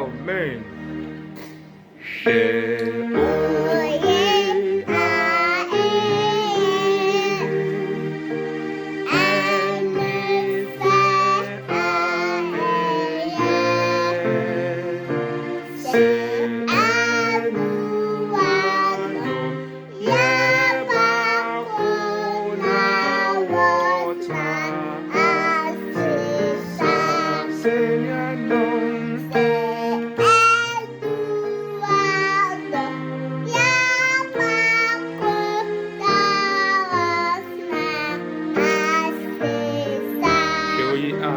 Amen. HWHWE A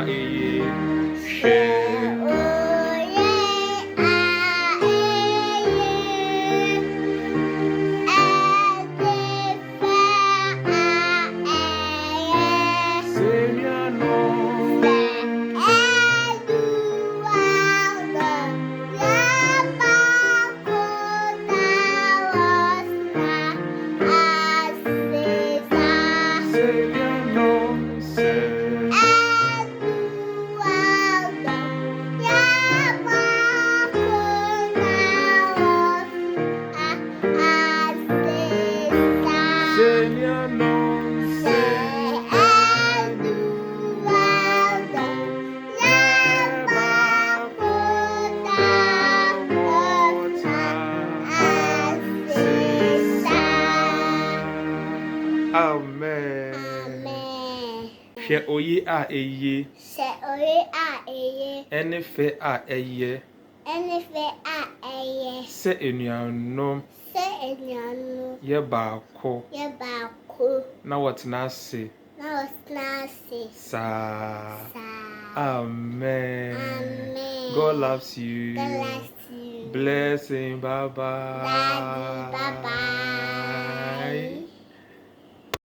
Amen. Hwɛ oye a eye. Ene fe a eye. Se anuanom. Ye baako. Na wɔtena ase. Sa. Amen. God loves you. Blessing. Bye bye.